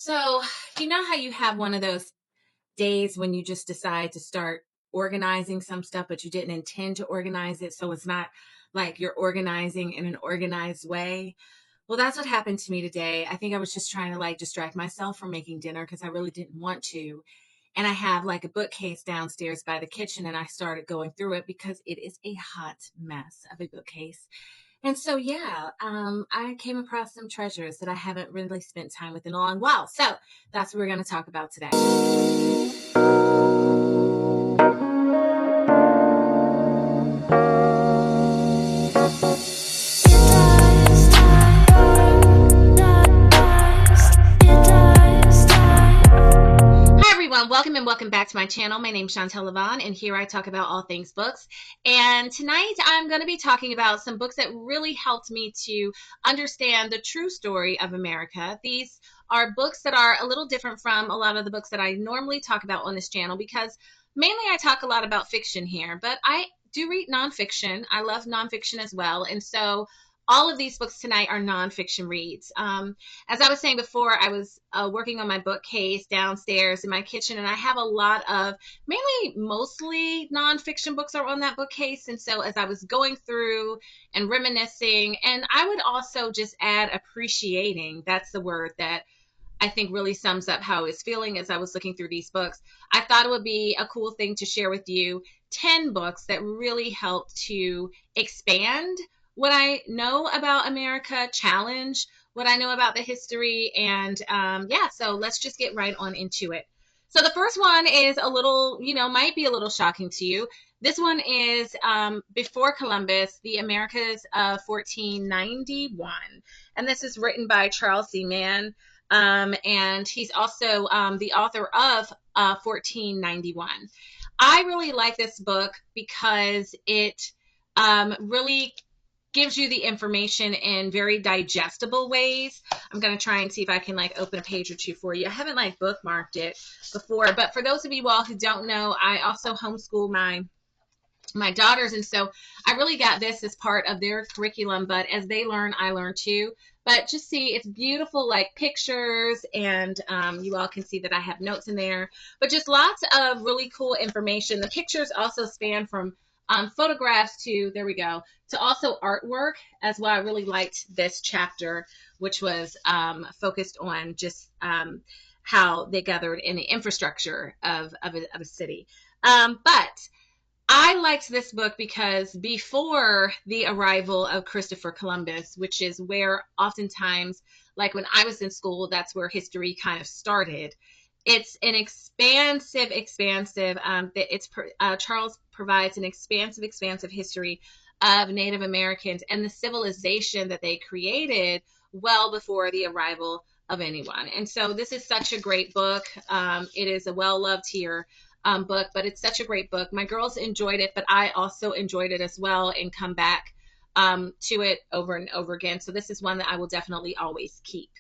So, you know how you have one of those days when you just decide to start organizing some stuff, but you didn't intend to organize it. So it's not like you're organizing in an organized way. Well, that's what happened to me today. I think I was just trying to like distract myself from making dinner because I really didn't want to. And I have like a bookcase downstairs by the kitchen, and I started going through it because it is a hot mess of a bookcase. And so, yeah, I came across some treasures that I haven't really spent time with in a long while. So that's what we're going to talk about today. Hi everyone, welcome and welcome back to my channel. My name is Chantel Levon, and here I talk about all things books. And tonight I'm going to be talking about some books that really helped me to understand the true story of America. These are books that are a little different from a lot of the books that I normally talk about on this channel because mainly I talk a lot about fiction here, but I do read nonfiction. I love nonfiction as well. And so all of these books tonight are nonfiction reads. As I was saying before, I was working on my bookcase downstairs in my kitchen, and I have a lot of mostly nonfiction books are on that bookcase. And so as I was going through and reminiscing, and I would also just add appreciating, that's the word that I think really sums up how I was feeling as I was looking through these books. I thought it would be a cool thing to share with you 10 books that really helped to expand what I know about America, challenge what I know about the history, and yeah, so let's just get right on into it. So the first one is a little, might be a little shocking to you. This one is Before Columbus, The Americas of 1491. And this is written by Charles C. Mann. And he's also the author of 1491. I really like this book because it really gives you the information in very digestible ways. I'm going to try and see if I can like open a page or two for you. I haven't like bookmarked it before, but for those of you all who don't know, I also homeschool my daughters, and so I really got this as part of their curriculum, but as they learn, I learn too. But just see, it's beautiful, like pictures, and you all can see that I have notes in there, but just lots of really cool information. The pictures also span from photographs to, there we go, to also artwork as well. I really liked this chapter, which was focused on just how they gathered in the infrastructure of a city. But I liked this book because before the arrival of Christopher Columbus, which is where oftentimes, like when I was in school, that's where history kind of started. It's an expansive, Charles provides an expansive history of Native Americans and the civilization that they created well before the arrival of anyone. And so this is such a great book. It is a well-loved here book, but it's such a great book. My girls enjoyed it, but I also enjoyed it as well and come back to it over and over again. So this is one that I will definitely always keep.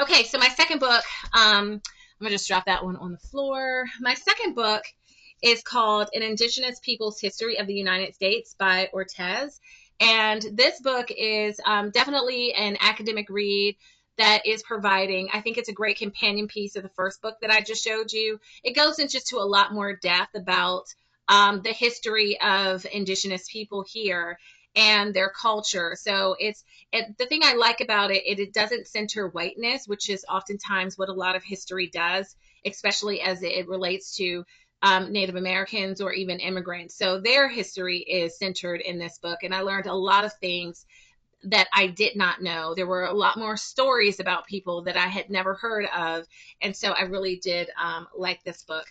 Okay, so my second book, I'm going to just drop that one on the floor. My second book is called An Indigenous People's History of the United States by Ortiz. And this book is definitely an academic read that is providing, I think it's a great companion piece of the first book that I just showed you. It goes into just to a lot more depth about the history of Indigenous people here and their culture. So the thing I like about it, it doesn't center whiteness, which is oftentimes what a lot of history does, especially as it relates to Native Americans or even immigrants. So their history is centered in this book. And I learned a lot of things that I did not know. There were a lot more stories about people that I had never heard of. And so I really did like this book.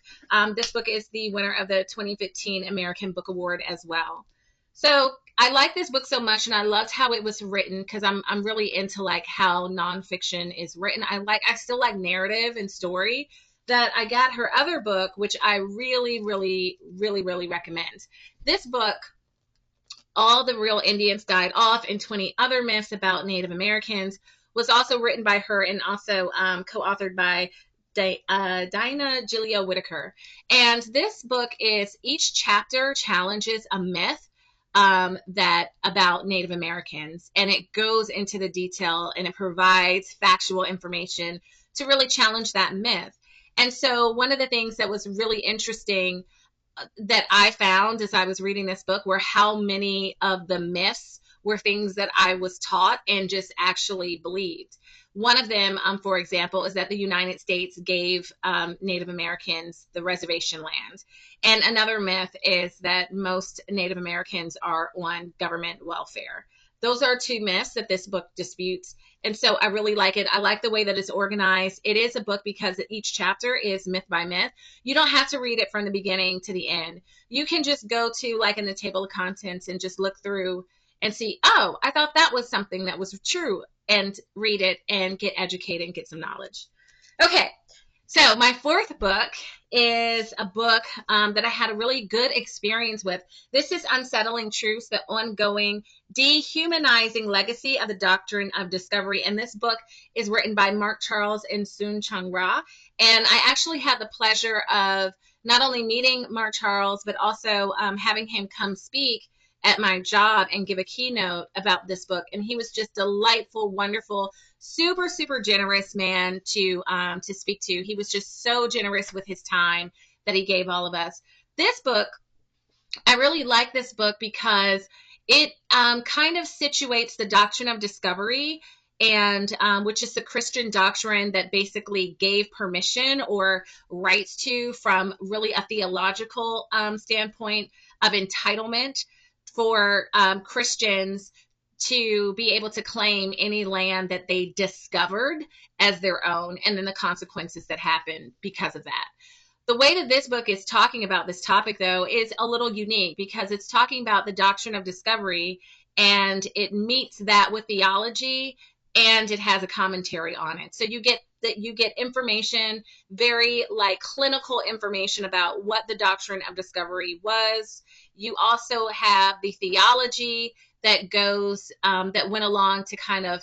This book is the winner of the 2015 American Book Award as well. So I like this book so much, and I loved how it was written because I'm really into like how nonfiction is written. I still like narrative and story. That I got her other book, which I really, really, really, really recommend. This book, All the Real Indians Died Off and 20 Other Myths About Native Americans, was also written by her and also co-authored by Dinah Gilio Whitaker. And this book is, each chapter challenges a myth that about Native Americans, and it goes into the detail and it provides factual information to really challenge that myth. And so one of the things that was really interesting that I found as I was reading this book were how many of the myths were things that I was taught and just actually believed. One of them, for example, is that the United States gave Native Americans the reservation land. And another myth is that most Native Americans are on government welfare. Those are two myths that this book disputes. And so I really like it. I like the way that it's organized. It is a book because each chapter is myth by myth. You don't have to read it from the beginning to the end. You can just go to like in the table of contents and just look through and see, oh, I thought that was something that was true, and read it and get educated and get some knowledge. Okay, so my fourth book is a book that I had a really good experience with. This is Unsettling Truths, the ongoing dehumanizing legacy of the doctrine of discovery. And this book is written by Mark Charles and Soon Chung Ra. And I actually had the pleasure of not only meeting Mark Charles, but also having him come speak at my job and give a keynote about this book. And he was just delightful, wonderful, super, super generous man to speak to. He was just so generous with his time that he gave all of us. This book, I really like this book because it kind of situates the doctrine of discovery, and which is the Christian doctrine that basically gave permission or rights to, from really a theological standpoint, of entitlement for Christians to be able to claim any land that they discovered as their own, and then the consequences that happen because of that. The way that this book is talking about this topic, though, is a little unique because it's talking about the doctrine of discovery, and it meets that with theology, and it has a commentary on it. So you get information, very like clinical information about what the doctrine of discovery was. You also have the theology that goes that went along to kind of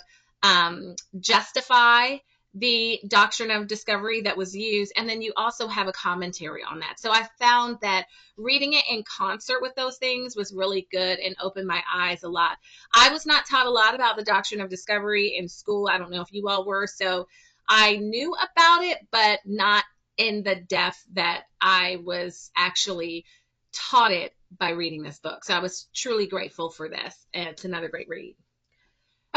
justify the doctrine of discovery that was used, and then you also have a commentary on that. So I found that reading it in concert with those things was really good and opened my eyes a lot. I was not taught a lot about the doctrine of discovery in school. I don't know if you all were, so I knew about it, but not in the depth that I was actually taught it by reading this book. So I was truly grateful for this, and it's another great read.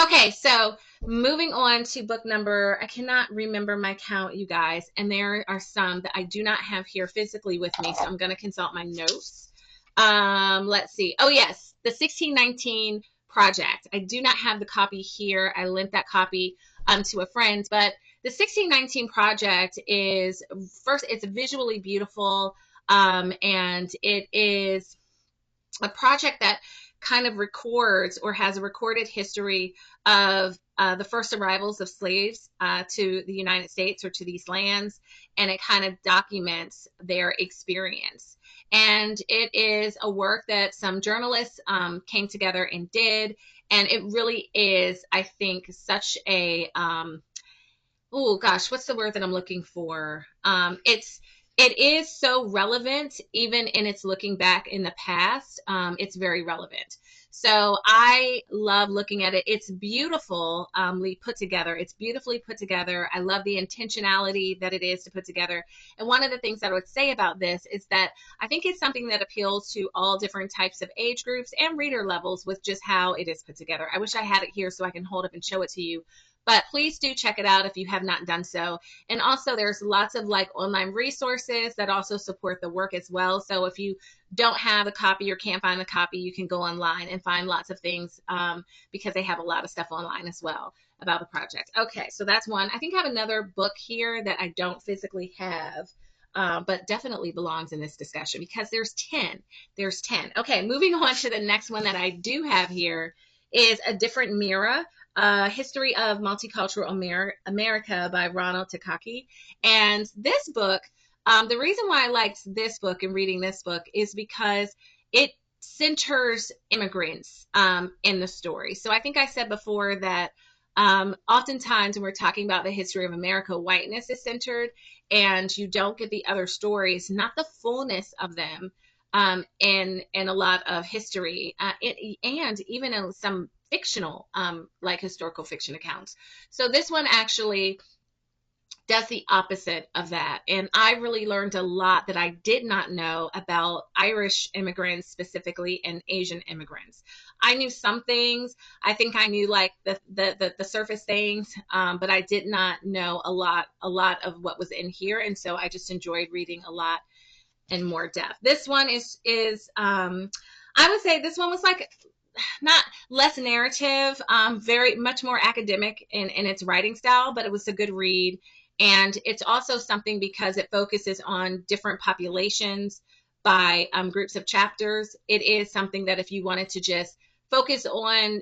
Okay, so moving on to book number, I cannot remember my count, you guys, and there are some that I do not have here physically with me, so I'm going to consult my notes. Let's see. Oh, yes, the 1619 Project. I do not have the copy here. I lent that copy to a friend, but the 1619 Project is, first, it's visually beautiful, and it is a project that kind of records or has a recorded history of the first arrivals of slaves to the United States or to these lands, and it kind of documents their experience. And it is a work that some journalists came together and did, and it really is, I think, such a oh gosh, what's the word that I'm looking for? It is so relevant, even in its looking back in the past. It's very relevant. So I love looking at it. It's beautifully put together. It's beautifully put together. I love the intentionality that it is to put together. And one of the things that I would say about this is that I think it's something that appeals to all different types of age groups and reader levels with just how it is put together. I wish I had it here so I can hold up and show it to you. But please do check it out if you have not done so. And also there's lots of like online resources that also support the work as well. So if you don't have a copy or can't find a copy, you can go online and find lots of things because they have a lot of stuff online as well about the project. Okay, so that's one. I think I have another book here that I don't physically have, but definitely belongs in this discussion because there's 10. There's 10. Okay, moving on to the next one that I do have here is A Different Mirror. History of Multicultural America by Ronald Takaki. And this book, the reason why I liked this book and reading this book is because it centers immigrants in the story. So I think I said before that oftentimes when we're talking about the history of America, whiteness is centered and you don't get the other stories, not the fullness of them in a lot of history and even in some fictional, like historical fiction accounts. So this one actually does the opposite of that. And I really learned a lot that I did not know about Irish immigrants specifically and Asian immigrants. I knew some things. I think I knew like the surface things, but I did not know a lot of what was in here. And so I just enjoyed reading a lot in more depth. This one is I would say this one was like not less narrative, very much more academic in its writing style, but it was a good read. And it's also something because it focuses on different populations by groups of chapters. It is something that if you wanted to just focus on,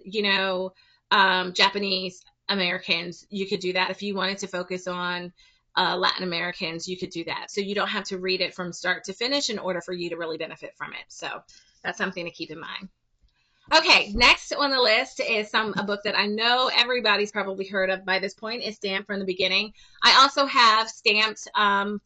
Japanese Americans, you could do that. If you wanted to focus on Latin Americans, you could do that. So you don't have to read it from start to finish in order for you to really benefit from it. So that's something to keep in mind. Okay, next on the list is a book that I know everybody's probably heard of by this point. It's Stamped from the Beginning. I also have Stamped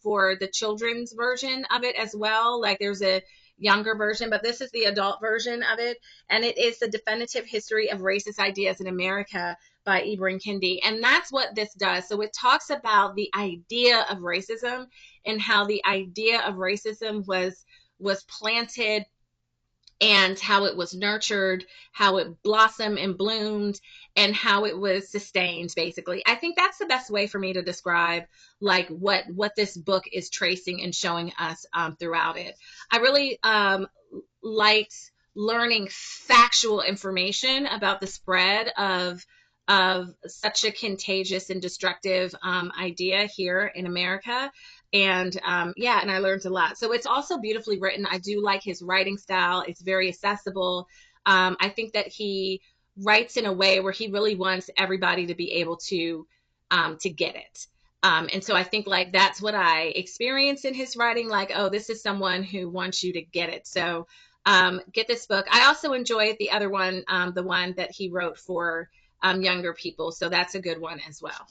for the children's version of it as well. Like there's a younger version, but this is the adult version of it. And it is the definitive history of racist ideas in America by Ibram Kendi. And that's what this does. So it talks about the idea of racism and how the idea of racism was planted and how it was nurtured, how it blossomed and bloomed, and how it was sustained, basically. I think that's the best way for me to describe like what this book is tracing and showing us throughout it. I really liked learning factual information about the spread of such a contagious and destructive idea here in America. And and I learned a lot. So it's also beautifully written. I do like his writing style. It's very accessible. I think that he writes in a way where he really wants everybody to be able to get it. And so I think like that's what I experienced in his writing. Like, oh, this is someone who wants you to get it. So get this book. I also enjoyed the other one, the one that he wrote for younger people. So that's a good one as well.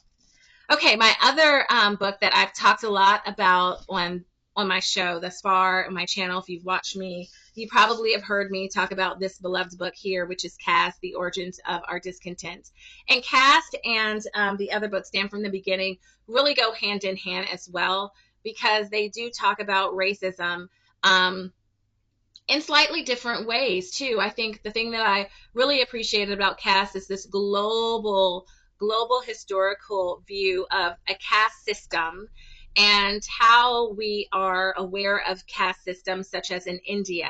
Okay, my other book that I've talked a lot about on my show thus far, on my channel, if you've watched me, you probably have heard me talk about this beloved book here, which is Caste, The Origins of Our Discontent. And Caste and the other book, Stamped from the Beginning, really go hand in hand as well, because they do talk about racism in slightly different ways, too. I think the thing that I really appreciated about Caste is this global historical view of a caste system and how we are aware of caste systems such as in India.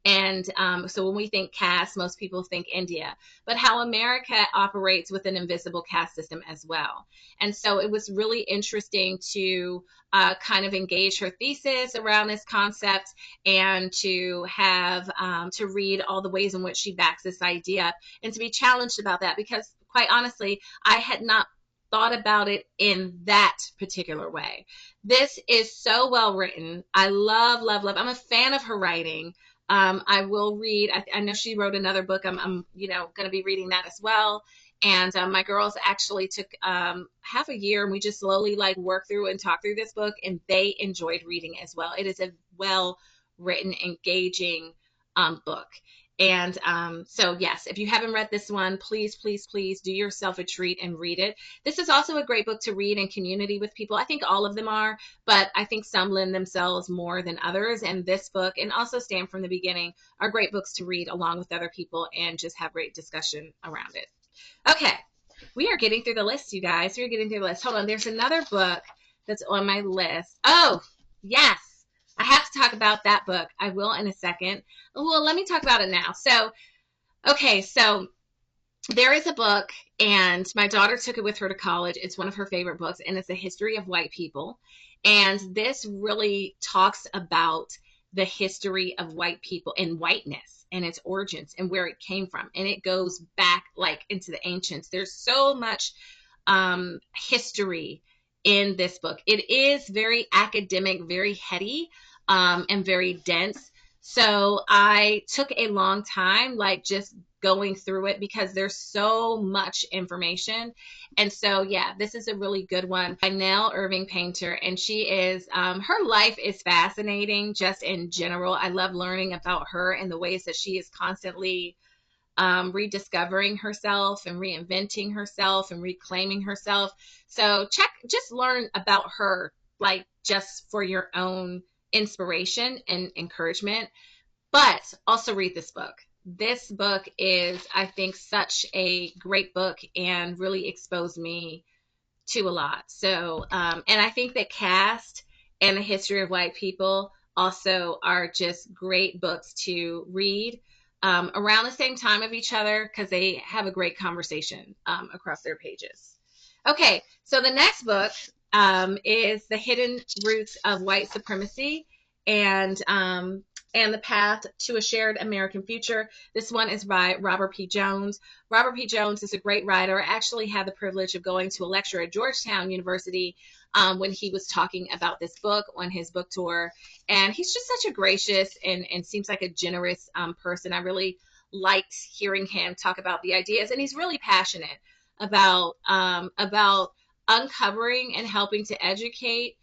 And so when we think caste, most people think India, but how America operates with an invisible caste system as well. And so it was really interesting to kind of engage her thesis around this concept and to have to read all the ways in which she backs this idea and to be challenged about that, because quite honestly, I had not thought about it in that particular way. This is so well written. I love. I'm a fan of her writing. I will read. I know she wrote another book. I'm going to be reading that as well. And my girls actually took half a year, and we just slowly like worked through and talked through this book, and they enjoyed reading as well. It is a well written, engaging book. And so, yes, if you haven't read this one, please do yourself a treat and read it. This is also a great book to read in community with people. I think all of them are, but I think some lend themselves more than others. And this book and also Stamped from the Beginning are great books to read along with other people and just have great discussion around it. Okay, we are getting through the list, you guys. We're getting through the list. Hold on, there's another book that's on my list. Oh, yes. I have to talk about that book. I will in a second. Well, let me talk about it now. So, okay, so there is a book, and my daughter took it with her to college. It's one of her favorite books, and it's a history of white people. And this really talks about the history of white people and whiteness and its origins and where it came from. And it goes back like into the ancients. There's so much history in this book. It is very academic, very heady, and very dense. So I took a long time, like just going through it because there's so much information. And so, yeah, this is a really good one by Nell Irving Painter. And she is, her life is fascinating just in general. I love learning about her and the ways that she is constantly rediscovering herself and reinventing herself and reclaiming herself. So just learn about her, like just for your own inspiration and encouragement, but also read this book. This book is, I think, such a great book and really exposed me to a lot. So, and I think that Caste and the History of White People also are just great books to read around the same time of each other, because they have a great conversation across their pages. Okay, so the next book is The Hidden Roots of White Supremacy and the Path to a Shared American Future. This one is by Robert P. Jones. Robert P. Jones is a great writer. I actually had the privilege of going to a lecture at Georgetown University when he was talking about this book on his book tour. And he's just such a gracious and seems like a generous person. I really liked hearing him talk about the ideas. And he's really passionate about uncovering and helping to educate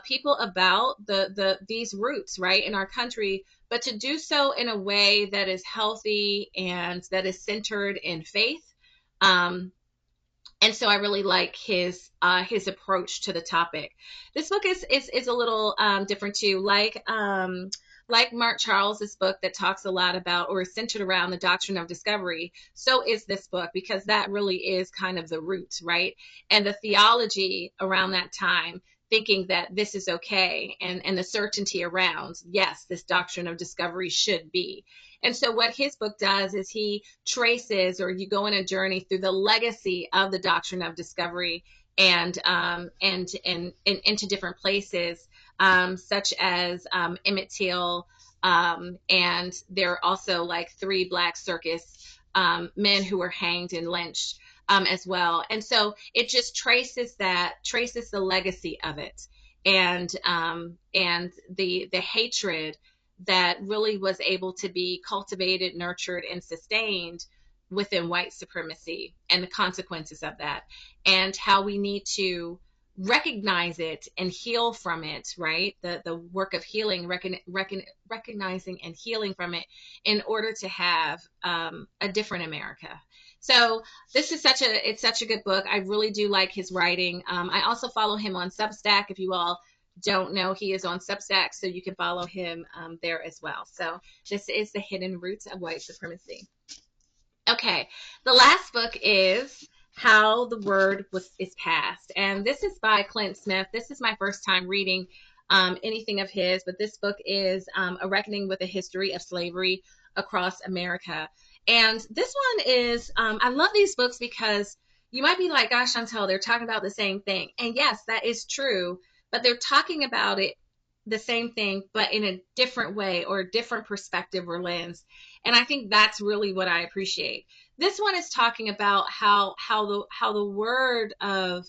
people about these roots, right, in our country, but to do so in a way that is healthy and that is centered in faith. And so I really like his approach to the topic. This book is a little different too, like Mark Charles's book that talks a lot about or is centered around the doctrine of discovery. So is this book, because that really is kind of the root, right, and the theology around that time, thinking that this is okay, and the certainty around, yes, this doctrine of discovery should be. And so what his book does is he traces, or you go on a journey through the legacy of the doctrine of discovery and into different places, such as Emmett Till, and there are also like 3 Black circus men who were hanged and lynched as well. And so it just traces the legacy of it, and the hatred that really was able to be cultivated, nurtured, and sustained within white supremacy, and the consequences of that, and how we need to recognize it and heal from it, right? The work of healing, recognizing and healing from it in order to have a different America. So this is such a good book. I really do like his writing. I also follow him on Substack. If you all don't know, he is on Substack, so you can follow him there as well. So this is The Hidden Roots of White Supremacy. Okay, the last book is How the Word is Passed, and this is by Clint Smith. This is my first time reading anything of his, but this book is A Reckoning with the History of Slavery Across America. And this one is, I love these books because you might be like, gosh, Chantel, they're talking about the same thing. And yes, that is true, but they're talking about it, the same thing, but in a different way or a different perspective or lens. And I think that's really what I appreciate. This one is talking about how the word of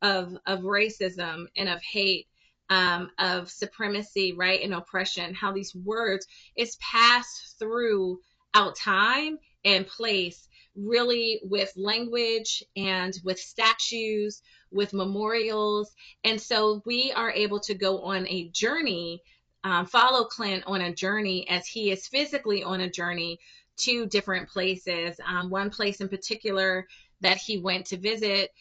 racism and of hate, of supremacy, right, and oppression, how these words is passed through out time and place, really with language and with statues, with memorials. And so we are able to go on a journey, follow Clint on a journey as he is physically on a journey to different places. One place in particular that he went to visit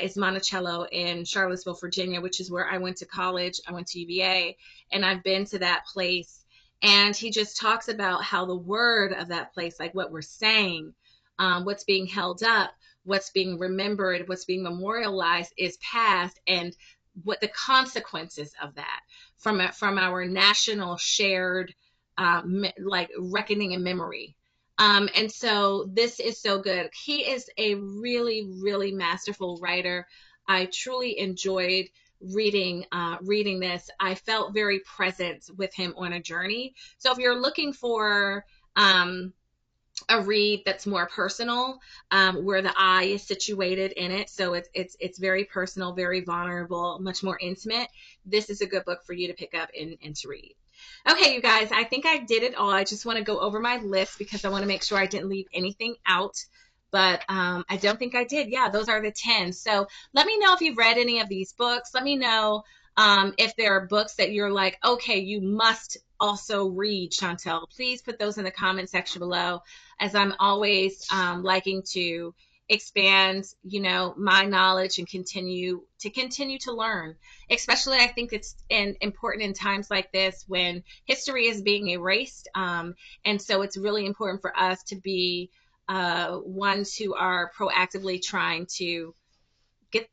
is Monticello in Charlottesville, Virginia, which is where I went to college. I went to UVA, and I've been to that place. And he just talks about how the word of that place, like what we're saying, what's being held up, what's being remembered, what's being memorialized is past, and what the consequences of that from our national shared like reckoning and memory. And so this is so good. He is a really, really masterful writer. I truly enjoyed reading this. I felt very present with him on a journey. So if you're looking for a read that's more personal, where the I is situated in it, so it's very personal, very vulnerable, much more intimate, this is a good book for you to pick up and to read. Okay, you guys, I think I did it all. I just want to go over my list because I want to make sure I didn't leave anything out. But I don't think I did. Yeah, those are the 10. So let me know if you've read any of these books. Let me know If there are books that you're like, okay, you must also read, Chantel, please put those in the comment section below, as I'm always liking to expand, my knowledge and continue to learn. Especially, I think it's important in times like this when history is being erased, and so it's really important for us to be ones who are proactively trying to get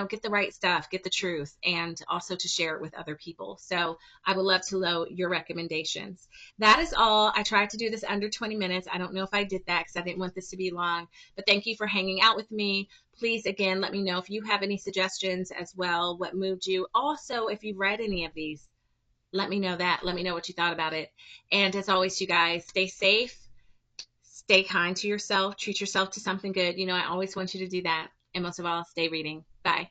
get the right stuff, get the truth, and also to share it with other people. So I would love to know your recommendations. That is all. I tried to do this under 20 minutes. I don't know if I did that because I didn't want this to be long, but thank you for hanging out with me. Please, again, let me know if you have any suggestions as well, what moved you. Also, if you've read any of these, let me know that. Let me know what you thought about it. And as always, you guys, stay safe, stay kind to yourself, treat yourself to something good. I always want you to do that. And most of all, stay reading. Bye.